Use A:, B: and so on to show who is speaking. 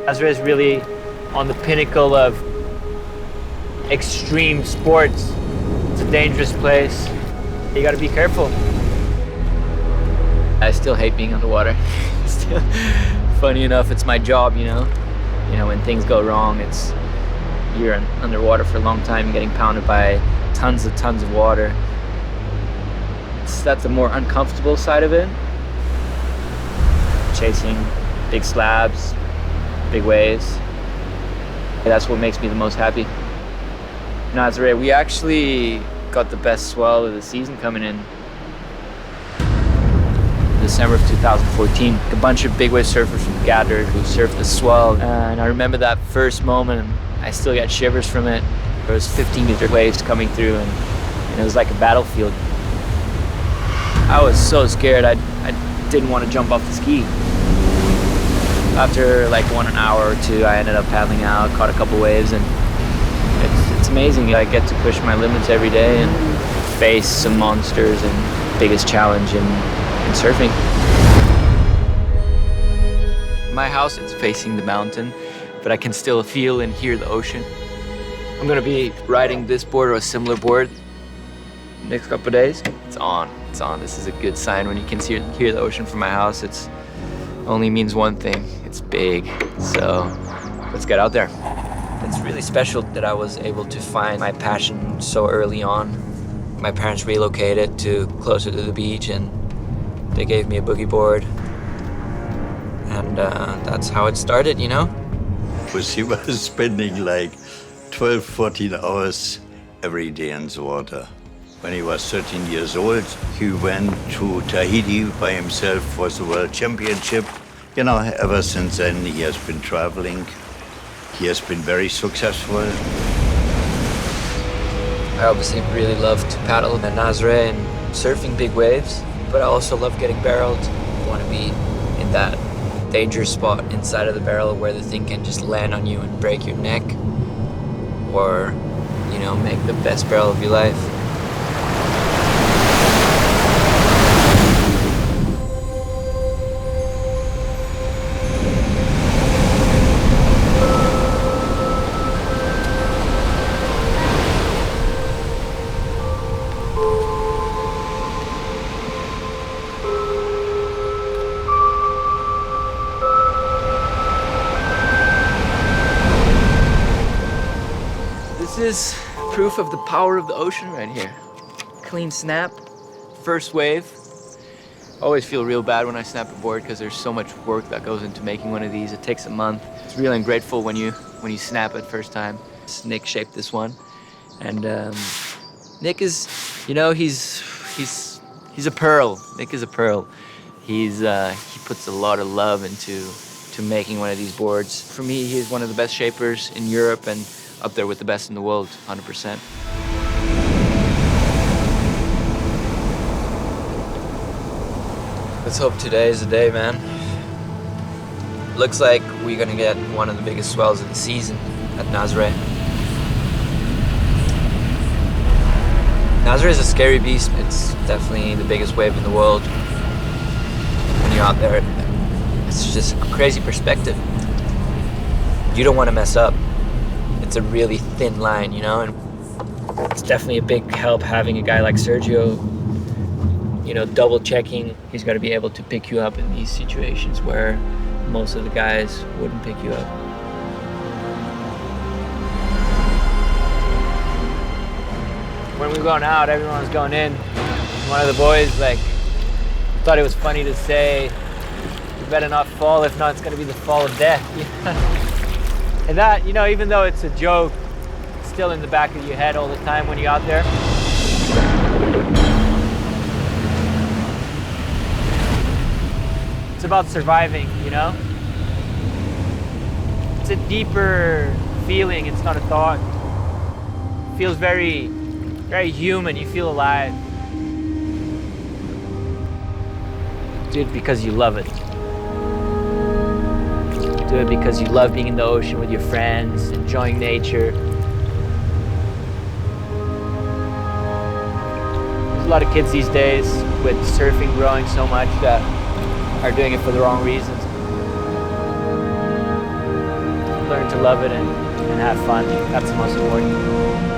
A: Nazaré is really on the pinnacle of extreme sports. It's a dangerous place. You gotta be careful. I still hate being underwater. Still, funny enough, it's my job, you know? You know, when things go wrong, you're underwater for a long time, getting pounded by tons of water. That's the more uncomfortable side of it. Chasing big slabs, big waves. That's what makes me the most happy. Nazaré, we actually got the best swell of the season coming in. December of 2014, a bunch of big wave surfers gathered who surfed the swell, and I remember that first moment. I still get shivers from it. There was 15-meter waves coming through, and it was like a battlefield. I was so scared. I didn't want to jump off the ski. After like an hour or two, I ended up paddling out, caught a couple waves, and it's amazing. I get to push my limits every day and face some monsters, and biggest challenge in surfing. My house is facing the mountain, but I can still feel and hear the ocean. I'm gonna be riding this board or a similar board next couple of days. It's on. This is a good sign when you can hear the ocean from my house. It only means one thing. It's big. So let's get out there. It's really special that I was able to find my passion so early on. My parents relocated to closer to the beach, and they gave me a boogie board. And that's how it started, you know?
B: Because he was spending like 12, 14 hours every day in the water. When he was 13 years old, he went to Tahiti by himself for the World Championship. You know, ever since then, he has been traveling. He has been very successful.
A: I obviously really love to paddle at Nazaré and surfing big waves, but I also love getting barreled. I want to be in that dangerous spot inside of the barrel where the thing can just land on you and break your neck, or, you know, make the best barrel of your life. This is proof of the power of the ocean right here. Clean snap, first wave. Always feel real bad when I snap a board because there's so much work that goes into making one of these. It takes a month. It's really ungrateful when you snap it first time. Nic shaped this one, and Nic is, you know, he's a pearl. Nic is a pearl. He puts a lot of love into making one of these boards. For me, he's one of the best shapers in Europe, and up there with the best in the world, 100%. Let's hope today is the day, man. Looks like we're gonna get one of the biggest swells of the season at Nazaré. Nazaré is a scary beast. It's definitely the biggest wave in the world. When you're out there, it's just a crazy perspective. You don't want to mess up. It's a really thin line, you know, and it's definitely a big help having a guy like Sergio, you know, double checking. He's got to be able to pick you up in these situations where most of the guys wouldn't pick you up. When we were going out, everyone was going in. One of the boys thought it was funny to say, "You better not fall, if not, it's going to be the fall of death." And that, you know, even though it's a joke, it's still in the back of your head all the time when you're out there. It's about surviving, you know? It's a deeper feeling, it's not a thought. It feels very, very human, you feel alive. Do it because you love it. Do it because you love being in the ocean with your friends, enjoying nature. There's a lot of kids these days with surfing growing so much that are doing it for the wrong reasons. learn to love it and have fun. That's the most important.